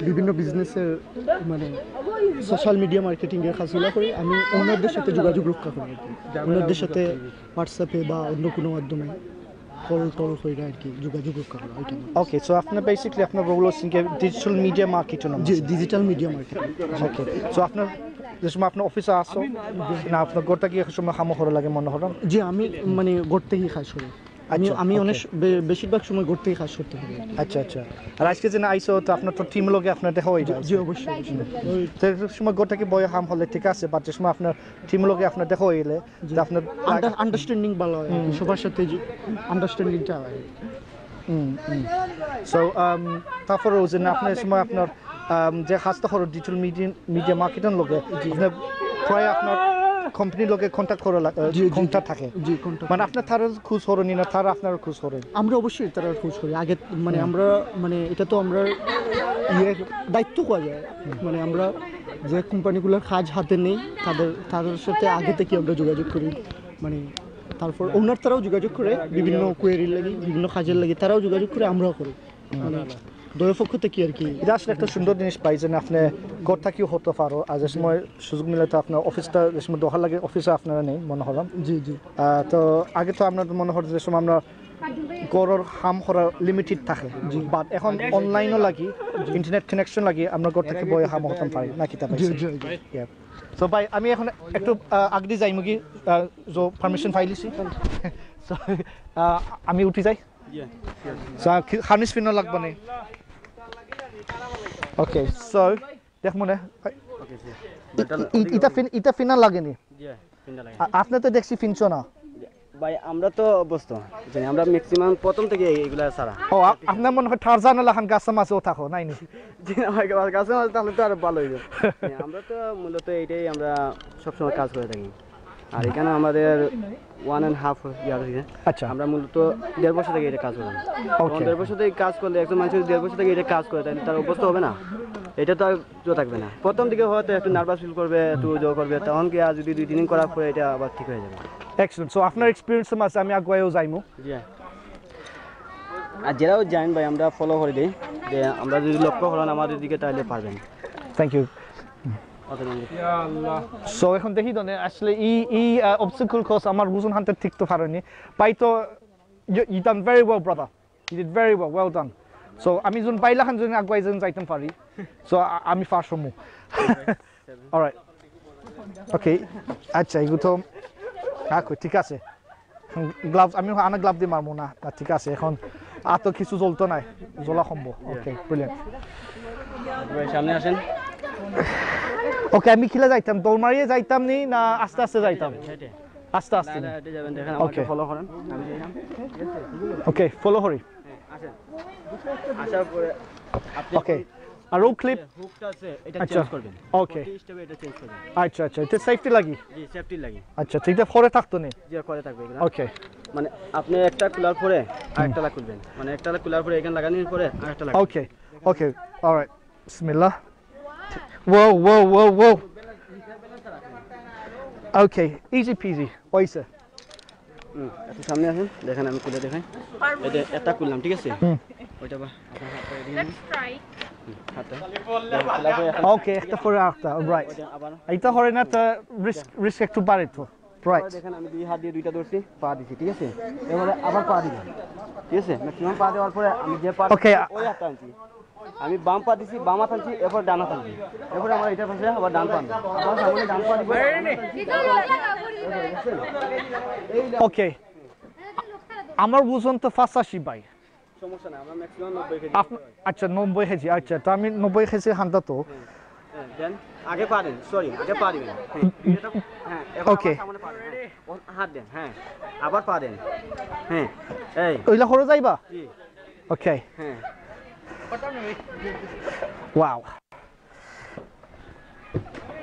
বিভিন্ন বিজনেসের মানে সোশ্যাল মিডিয়া মার্কেটিং এর কাজগুলো করি আমি ওনারদের সাথে যোগাযোগ রক্ষা করি আর কি ওনারদের সাথে হোয়াটসঅ্যাপে বা অন্য কোনো মাধ্যমে কল টল করে আর কি যোগাযোগ রক্ষা করা ওইটা ওকে সো আপনার বেসিক্যালি আপনার রোল হচ্ছে ডিজিটাল মিডিয়া মার্কেটিং জি digital media marketing okay so আপনার যে সময় আপনার অফিসে আসো না আপনার গোটা কি সময় খামো করে লাগে মনে হলো জি আমি মানে গোট থেকেই কাজ করি আমি অনেক বেশিরভাগ সময় গোট থেকেই কাজ করতে হবে আচ্ছা আচ্ছা আর আজকে যে আইসো তো আপনার তো টিম লগে আপনার দেখা হয়ে যায় জি অবশ্যই তো সময় গোটা কি বয় হাম হলে ঠিক আছে বাট যে সময় আপনার টিম লগে আপনার দেখা হইলে আপনার আন্ডারস্ট্যান্ডিং ভালো হয় সবার সাথে আন্ডারস্ট্যান্ডিংটা হয় সো তারপরে যে আপনার সময় আপনার যে কাজটা করো ডিজিটাল মিডিয়া মার্কেটিং লগে প্রায় আপনার কোম্পানির লগে কন্ট্যাক্ট করা কন্ট্যাক্ট থাকে জি কন্ট্যাক্ট মানে আপনার তার খোঁজ করেনি না তার আপনার খোঁজ করেন আমরা অবশ্যই তারা খোঁজ করি আগে মানে আমরা মানে এটা তো আমরা দায়িত্ব করা যায় মানে আমরা যে কোম্পানিগুলোর কাজ হাতে নেই তাদের সাথে আগে থেকে আমরা যোগাযোগ করি মানে তারপর ওনার তারাও যোগাযোগ করে বিভিন্ন কোয়েরির লাগে বিভিন্ন কাজের লাগে তারাও যোগাযোগ করে আমরাও করি মানে দয়পক্ষ থেকে আর কি এটা আসলে একটা সুন্দর জিনিস পাই যে আপনি ঘর থাকিও হতে পারো আর যে সময় সুযোগ মিলে তো আপনার অফিসটা যে সময় দোকান লাগে অফিসে আপনারা নেই মনে হলাম জি জি তো আগে তো আপনার মনে হয় যে সময় আমরা গড়ের হাম করা লিমিটেড থাকে বাট এখন অনলাইনও লাগি ইন্টারনেট কানেকশন লাগি আমরা ঘর থেকে বই হাম হতাম পারি না কিতা পাইছি সো ভাই আমি এখন একটু আগদি যাই মুগি পারমিশন ফাইলিছি সো আমি উঠি যাই খানিস পিন লাগবে না ওকে সো দেখ মনে ইটা ফিনা লাগেনি আপনি তো দেখছি ফিনছো না ভাই আমরা তো অভ্যস্ত জানি আমরা ম্যাক্সিমাম প্রথম থেকে এইগুলা সারা ও আপনার মনে হয় টারজান লাহান গাছ মাছেও থাকো নাই নি জি আমার গাছে মাছ তাহলে তো আরো ভালো হইবে আমরা তো মূলত এইটাই আমরা সবসময় কাজ করে থাকি আর এখানে আমাদের 1.5 ইয়ার হয়েছে আচ্ছা আমরা মূলত 1.5 বছর থেকে এটা কাজ করি 1.5 বছর থেকে কাজ করলে একজন মানুষ 1.5 বছর থেকে এটা কাজ করে তাহলে তার অভ্যস্ত হবে না এটা তো আর জো থাকবে না প্রথম দিকে হয়তো একটু নার্ভাস ফিল করবে একটু জো করবে তখন কি আর যদি 2-3 দিন করার পরে এটা আবার ঠিক হয়ে যাবে এক্সেলেন্ট সো আপনার এক্সপেরিয়েন্স আছে আমি আগুয়াও যাইমু জি আর যারাও জানেন ভাই আমরা ফলো করে দিই যে আমরা যদি লক্ষ্য করেন আমাদের দিকে তাহলে পারবেন থ্যাংক ইউ সো এখন দেখি তো আসলে এই অবস্টাকল কোর্স আমার বুঝুন হানতে ঠিক তো পারেনি পাই তো you done very well brother you did very well done so আমি যখন পাইলা খান যখন আগুয়াই যখন যাইতাম পারি সো আমি ফার্স্ট হমু অলরাইট ওকে আচ্ছা এগুলো তো রাখো ঠিক আছে গ্লাভস আমি আনা গ্লাভ দিয়ে মারবো না ঠিক আছে এখন আর তো কিছু জ্বলতো নাই জ্বলা সম্ভব ওকে ব্রিলিয়ান্ট সামনে আসেন ওকে আমি খেলে যাইতাম দৌড় মারিয়ে যাইতাম নি না আস্তে আস্তে যাইতাম আস্তে আস্তে যাবেন দেখেন আমাকে ফলো করেন আমি যাইলাম ওকে ফলো করি আসেন আসার পরে আপনি ওকে আর রোপ ক্লিপ হুকটা আছে এটা আচ্ছা চেঞ্জ করবেন ওকে স্টেপে এটা চেঞ্জ করবেন আচ্ছা আচ্ছা এটা সেফটি লাগি জি সেফটি লাগি আচ্ছা ঠিক আছে ফরে থাকতো নি যে করে থাকবে এগুলা ওকে মানে আপনি একটা খোলার পরে আরেকটা খুলবেন মানে একটা খোলার পরে এখানে লাগানোর পরে আরেকটা লাগাবেন ওকে ওকে অলরাইট বিসমিল্লাহ whoa whoa whoa whoa okay easy peasy ওইসে একটু সামনে আসেন দেখেন আমি খুলে দেখাই এটা একটা খুললাম ঠিক আছে ওইটা বা আপনার হাতটা দিয়ে লেটস ট্রাই হাতটা ওকে একটা পরে একটা রাইট এইটা হরে না তো রিস্ক একটু বাড়ে তো রাইট দেখেন আমি দুই হাত দিয়ে দুইটা ধরছি পা দিছি ঠিক আছে এবারে আবার পা দিবেন ঠিক আছে ম্যাক্সিমাম পা দেওয়ার পরে আমি যে পা Okay. ওই হাতটা আনছি আমি বাম পা দিছি বাম হাত আনছি এরপর ডান হাত আনছি এরপর আমার এটা পাশে আবার ডান পা আনছি আবার সামনে ডান পা দিব ওকে আমার ওজন তো 85 ভাই সমস্যা না আমরা ম্যাক্সিমাম 90 কেজি আচ্ছা 90 কেজি আচ্ছা তো আমি 90 কেজি হাঁটা তো দেন আগে পা দেন সরি আগে পা দিবেন হ্যাঁ Okay. সামনে পা দেন হাত দেন হ্যাঁ আবার পা দেন হ্যাঁ এই ওইলা হরে যাইবা জি ওকে হ্যাঁ ওয়াও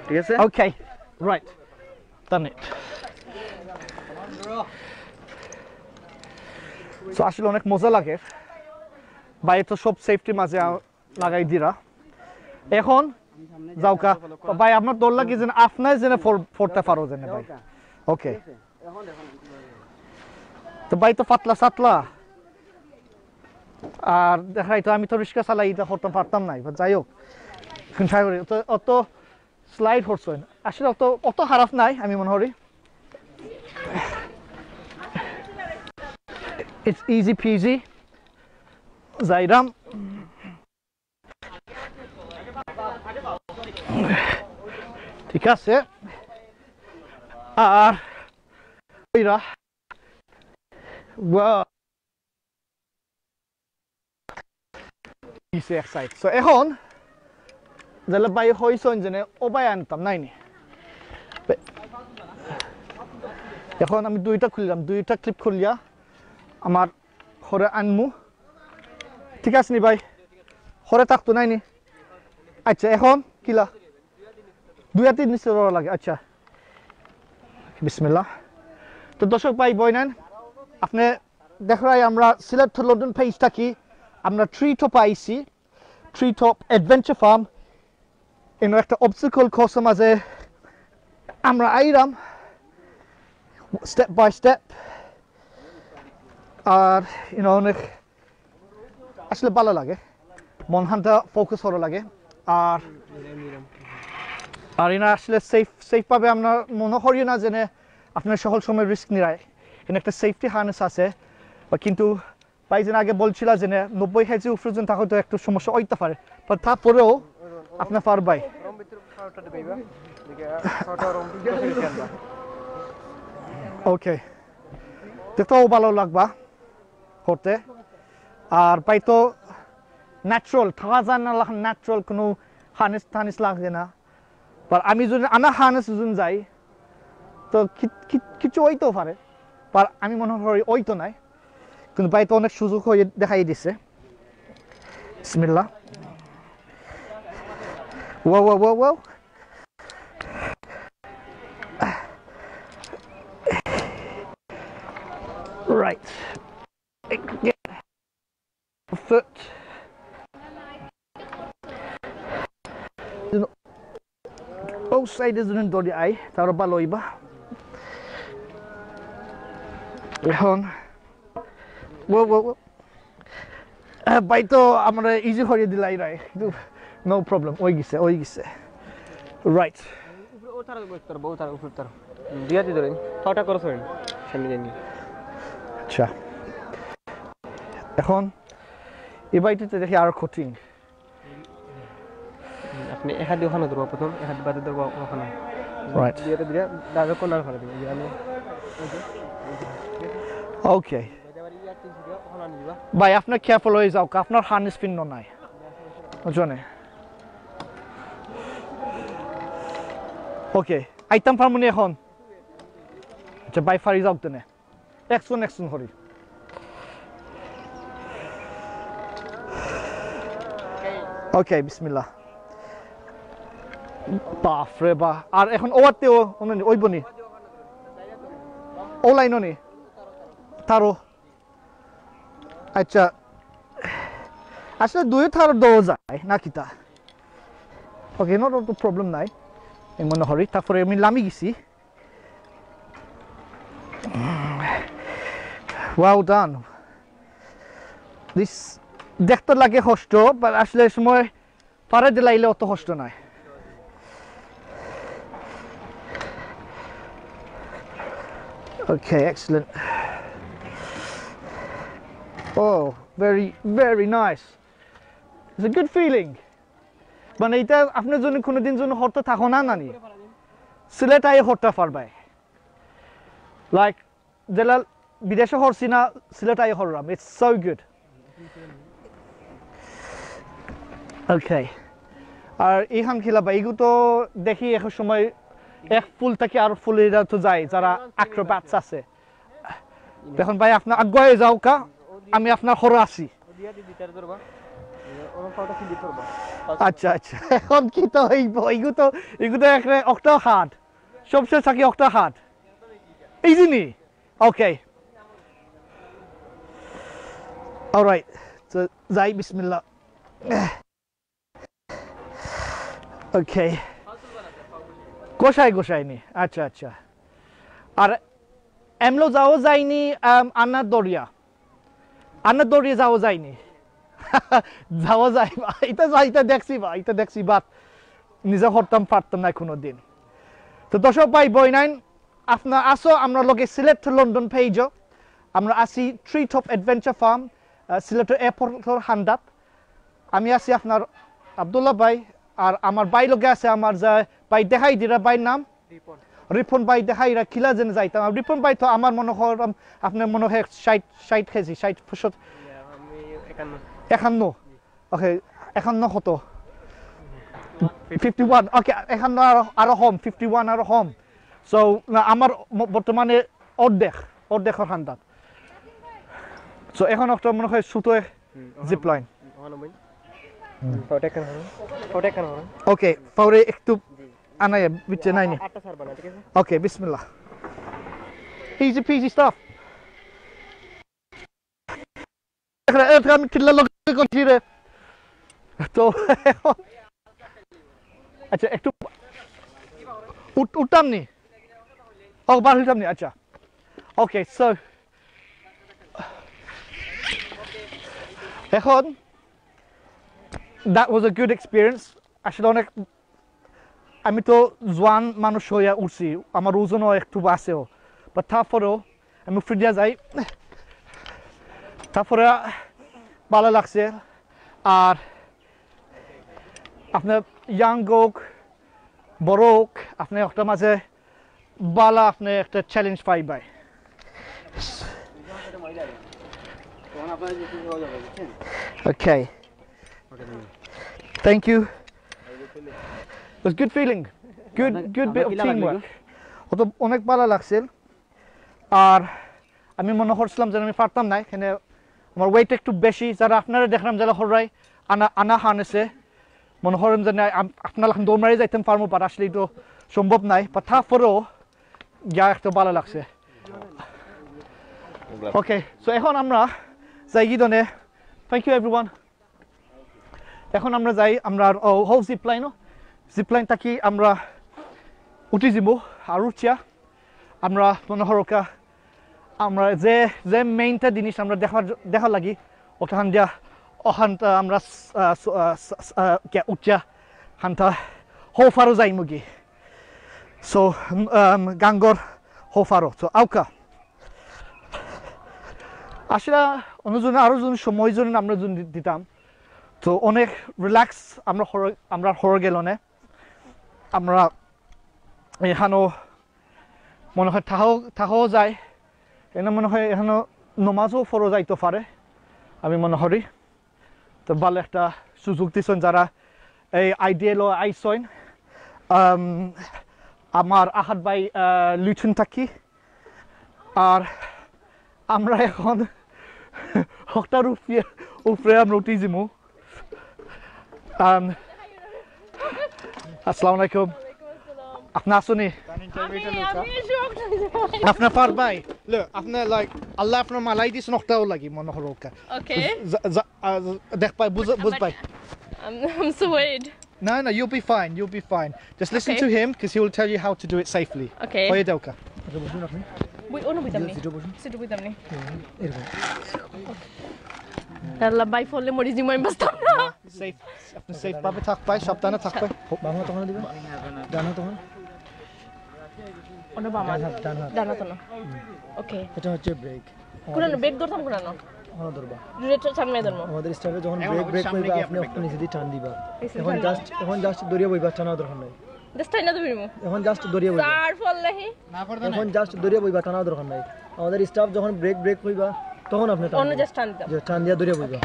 ঠিক আছে okay right done it so আসলে অনেক মজা লাগে বাইরে তো সব সেফটি মাঝে লাগাই দিরা এখন যাওকা ভাই আপনার দল লাগে যেন আপনার যেন ফোরতে পারো যেন ভাই ওকে তো ভাই তো পাতলা সাতলা আর দেখাই তো আমি তো রিক্সা চালাই এটা করতে পারতাম না এবার যাই হোক ট্রাই করি তো অত স্লাইড হচ্ছে আসলে অত খারাপ নাই আমি মনে করি It's easy peasy. Zaidam. ঠিক আছে আর ওইরা wow ইসে এক্সাইট সো এখন যারা বাই হইছন জেনে ওবাই আনতাম নাইনি এখন আমি দুইটা খুললাম দুইটা ক্লিপ খুলিয়া আমার হরে আনমু ঠিক আছে নি ভাই হরে থাকতো নাইনি আচ্ছা এখন কিলা দুই হাতে নিচে রওয়া লাগে আচ্ছা বিসমিল্লাহ তো দর্শক ভাই বইনেন আপনি দেখাই আমরা সিলেট লন্ডন পেজ থাকি আমরা ট্রিটপ আইসি ট্রিটপ অ্যাডভেঞ্চার ফার্ম এর একটা অবস্টাকল কোর্সের মাঝে আমরা আইরাম স্টেপ বাই স্টেপ আর অনেক আসলে ভালো লাগে মন হানটা ফোকাস করা লাগে আর আর এনা আসলে সেফ ভাবে আমরা মনে করি না যে আপনার সকল সময় রিস্ক নিরায় এখানে একটা সেফটি হার্নেস আছে কিন্তু ভাই যেন আগে বলছিল যে 90 কেজি উপরে যেন হয়তো একটু সমস্যা হইতে পারে বাট তারপরেও আপনার পারবাই ওকে দেখতেও ভালো লাগবা করতে আর ভাই তো ন্যাচারাল থাকা যায় না ন্যাচারাল কোনো হার্নেস লাগে না আর আমি যদি আনা হার্নেস যদি যাই তো কিছু হইতেও পারে আর আমি মনে করি ওই তো নাই কিন্তু ভাই তো অনেক সুযোগ হয়ে দেখাই দিছে বিসমিল্লাহ wow wow wow wow right foot both sides in dodi ai taro baloiba এখন ভাই তো আমরা ইজি করে দিলাই রাই নো প্রবলেম ওই গেছে রাইট ও তার বস্তর বহু তার উপর তার দিয়া দি ধরেন ছটা করছ সামনে জানি আচ্ছা এখন এই বাইটিতে দেখি আর কঠিন আপনি এক হাত দিয়ে ওখানে ধরবো প্রথম এক হাত বাদে ধরবো ওখানে Right. দিয়ে দিয়ে দাদা কোনার করে দিবে আমি Okay. ভাই আপনার কেয়ারফুল হয়ে যাও আপনার হার্নেস পিন নাই বুঝনে ওকে আইতাম ফার্মনি এখন আচ্ছা বাই ফারি যাও তেনে একশন হরি ওকে বিসমিল্লাহ বাফরে বা আর এখন ওয়াতেও ওইবনি ও লাইন নি তারও আচ্ছা আসলে দুই থার দেওয়া যায় না কিতা ওকে নো তো প্রবলেম নাই এই মনে হরি তারপরে আমি লামি গেছি ওয়াও ডান দিস দেখতে লাগে কষ্ট বাট আসলে সময় পারে দিলাইলে অত কষ্ট নাই Okay, excellent. Oh, very nice. It's a good feeling. মানে এটা আপনার জন্য কোনোদিন জন্য হতে থাকো না নানি সিলেট আই হতে পারবে লাইক জেলা বিদেশে হরছি না সিলেট আই হররাম ইটস সো গুড ওকে আর এইখান খেলা বা এইগুলো তো দেখি এক সময় এক ফুল থেকে আর ফুল এরা তো যায় যারা অ্যাক্রোব্যাটস আছে দেখুন ভাই আপনার আগুয়ে যাও কা আমি আপনার হরে আসি আচ্ছা আচ্ছা এখন কি তো এইগুলো তো একটা অক্টা হাট সবচেয়ে থাকি অক্টা হাট ইজিনি ওকে অলরাইট তো যাই বিসমিল্লাহ ওকে গোসাই নি আচ্ছা আচ্ছা আর এমলো যাওয়া যায়নি আন্নার দরিয়া যাওয়া যায়নি যাওয়া যায় বা এটা দেখছি বাট নিজে হরতাম পারতাম না কোনোদিন তো দর্শক ভাই বইনাইন আপনার আসো আমরা লগে সিলেট টু লন্ডন পেজ আমরা আসি ট্রিটপ অ্যাডভেঞ্চার ফার্ম সিলেটের এয়ারপোর্টের হান্দাত আমি আছি আপনার আব্দুল্লাহ ভাই আর আমার ভাই লগে আছে আমার যা ভাই দেখাই দিরা ভাইয়ের নাম রিপন ভাই দেখাই খিলা যেন যাইতাম রিপন ভাই তো আমার মনে হয় আপনার মনে হয় 60 কেজি 60 51 ওকে 51 কত 51 ওকে 51 আরো হোম 51 আরো হোম সো আমার বর্তমানে অর্ধেকের হান্দাত সো এখন একটা মনে হয় সুতো জিপ লাইন ওকে পরে একটু আনাই বিচ্ছে নাই ওকে বিসমিল্লাহ easy peasy stuff আমি টিল্লা লগে করছি রে তো আচ্ছা একটু উঠতাম নি ও বার হইতাম নি আচ্ছা ওকে সো এখন that was a good experience আসলে অনেক আমি তো জোয়ান মানুষ হইয়া উঠছি আমার ওজনও একটু বাসেও বা তারপরেও আমি ফিরিয়া যাই তারপরে ভালো লাগছে আর আপনার ইয়াং হোক বড় হোক আপনার একটা মাঝে বালা আপনি একটা challenge পাইবাই Okay. Thank you. It was good feeling. Good bit of teamwork. অত অনেক ভালো লাগছে আর আমি মনে করছিলাম যে আমি পারতাম না এখানে আমার ওয়েট একটু বেশি যারা আপনারা দেখলাম যারা হরাই আনা হানেছে মনে করেন যে আপনারা দৌড় মারি যাইতেন পারবো বাট আসলে তো সম্ভব নাই বা তারপরেও যা একটু ভালো লাগছে ওকে সো এখন আমরা যাই কি ধরনের থ্যাংক ইউ এভরিওয়ান এখন আমরা যাই আমরা হোল জিপলাইন থাকি আমরা উঠি যাব আর উঠিয়া আমরা মনে হরকা আমরা যে মেইনটা জিনিস আমরা দেখা লাগি ওখান দিয়া ওখানটা আমরা উঠিয়া হানটা হোফারও যাই মুগি সো গাঙ্গর হোফারও তো আউকা আসলে অন্যজন আরও যদি সময় জন্য আমরা যদি দিতাম তো অনেক রিল্যাক্স আমরা হর গেল না আমরা এখানো মনে হয় থাকাও যায় এখানে মনে হয় এখানো নমাজও ফরো যাইতে পারে আমি মনে করি তো ভালো একটা সুযোগ দিচ্ছেন যারা এই আইডিয়াল আইসইন আমার আহাত ভাই লুচুন থাকি আর আমরা এখন হকটার উপরে আমরা উঠি যাবো আসসালামু আলাইকুম আপনার আসুনি আপনার পার ভাই আপনার লাইক আল্লাহ আপনার মালাই দিস নকটাও লাগি মনে হলো দেখ পাই বুঝ পাই I'm so worried. No, you'll be fine. You'll be fine. Just listen to him because he will tell you how to do it safely. Okay. Oye, Delka. Wait, oh no, wait, sit with them. Allah, bye for the Morizi Moin Bastam. Safe. After safe, Baba tak by, shop dana tak by. বামা তখন দিবে ডানা তখন Ono Bama. Dana to no. Okay. এটা হচ্ছে break Kuna no break dortam kuna no. হলো ধরবা Director চান মে ধরমো। আমাদের স্টাফে যখন ব্রেক করবে আপনি একটু নিচে দিয়ে টান দিবা এখন জাস্ট দড়িয়া বইবা টানা দরকার নাই Just টাইনা তো বিমু। এখন জাস্ট দড়িয়া বইবা তার ফললেহি এখন জাস্ট দড়িয়া বইবা টানা দরকার নাই আমাদের স্টাফ যখন ব্রেক হইবা তখন আপনি অন্য জাস্ট টান দিতাম। যে টান দিয়া দড়িয়া বইবা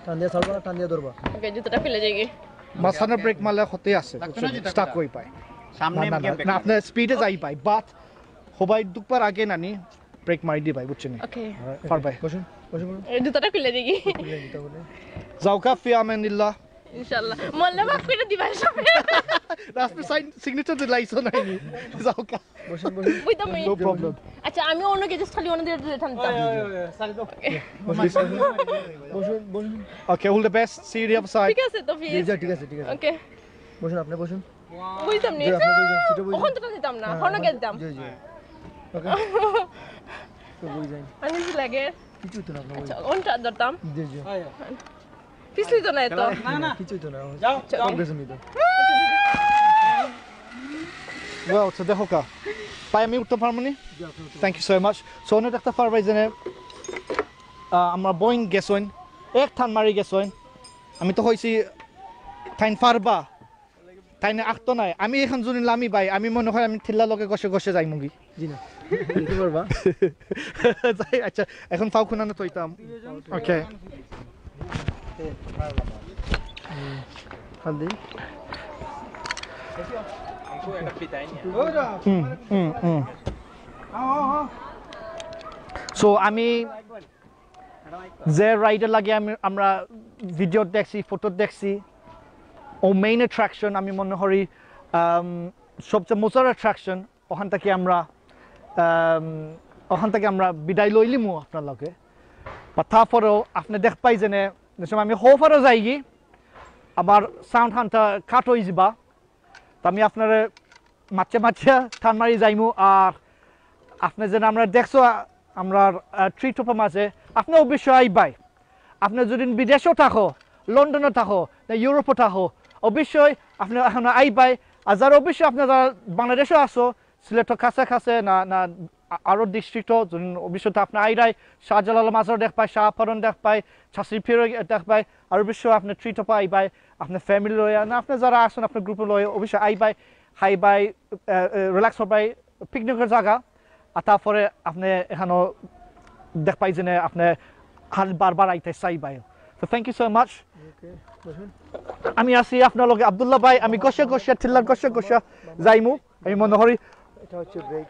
টান দিয়া ছাড়বা টান দিয়া ধরবা ওকে জুতোটা ফেলে যাইগে মাসানা ব্রেক মারলে হতে আছে স্টাক কই পায় সামনে না আপনার স্পিডে যাই পায় বাট হবাই দুপার আগে নানি ব্রেক মারি দি ভাই বুঝছেন ওকে পার ভাই বসুন জুতোটা ফেলে যাইগে যাও কাফি আমিনুল্লাহ ইনশাআল্লাহ মোল্লা মাফ করে দিবা সবে আপনার সাইন সিগনেচার দিলাইছো নাকি যাও কা বসুন বুঝতাম না নো প্রবলেম আচ্ছা আমি অন্য কে জাস্ট খালি অন্য দিয়ে টান দিতাম বসুন okay all the best see you the other side ঠিক আছে তো ফির ঠিক আছে ওকে বসুন আপনি বসুন বুঝতাম না ওখান থেকে দিতাম না ওখানে কে দিতাম জি ওকে তো বুঝ যাই আমি কি লাগে কিছু তো না আপনি আচ্ছা ওনটা ধরতাম জি পিছলি তো না তো না কিছু তো না যাও বেসন নিতে Well, so দেখো কা পাই আমি উঠতে পারবো নি thank you so much so অনেক একটা ফারবাই জেনে আমরা বইং গেছইন এক থান মারি গেছইন আমি তো হইছি থাইন ফারবা তাইনে আখতো নাই আমি এখন যদি লামি বাই আমি মনে হয় আমি ঠিল্লা লগে গসে যাই মুগি জি না কি করবা যাই আচ্ছা এখন ফাউ খুনানো তইতাম ওকে হালদি সো আমি যে রাইডার লাগে আমরা ভিডিও দেখছি ফটো দেখছি ও মেইন অ্যাট্রাকশন আমি মনে করি সবচেয়ে মজার অ্যাট্রাকশন ওখান থেকে আমরা বিদায় লইলিমু আপনার লগে বা তারপরেও আপনি দেখ পাই যেনে আমি হোফারও যাইগি আবার সাউন্ড হানটা কাট হয়ে যাবা তো আমি আপনার মাঝে টান মারি যাইমু আর আপনি যেন আমরা দেখছো আমরা ট্রিটপের মাঝে আপনি অবশ্যই আইবাই আপনি যদি বিদেশেও থাকো লন্ডনে থাকো না ইউরোপে থাকো অবশ্যই আপনি এখন আইবাই আর যারা অবশ্যই আপনি যারা বাংলাদেশেও আসো সিলেটের কাছে না আরও ডিস্ট্রিক্টও যদি অবশ্যই আপনি আইরাই শাহজালাল মাজার দেখ পাই শাহফরন দেখ পাই ছাসি ফিরে দেখ পাই আর অবশ্যই আপনি ট্রিটপে আইবাই আপনার ফ্যামিলি লয় না আপনি যারা আসেন আপনার গ্রুপে লয় অবশ্যই আইবাই হাইবাই রিল্যাক্স হবাই পিকনিকের জায়গা আর তারপরে আপনি এখানেও দেখ পাই যে আপনি হাল বারবার আইতে চাইবাই তো থ্যাংক ইউ সো মাচ আমি আছি আপনার লগে আব্দুল্লাহ ভাই আমি গসে ঠিল্লার গসে যাইমু আমি মনে করি এটা হচ্ছে ব্রেক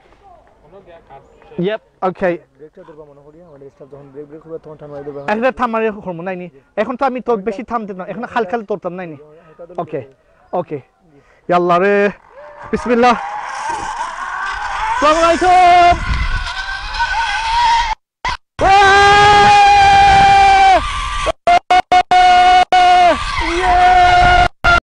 Yep, okay. ব্রেকটা ধরবা মনে করি আমাদের স্টাফ যখন ব্রেক হবে তখন টান মারি দেবে এখন থামারে হরমোন নাইনি এখন তো আমি তো বেশি থামতে না এখন খাল তোরতাম নাইনি ওকে ইয়াল্লাহ রে বিসমিল্লাহ আসসালামু আলাইকুম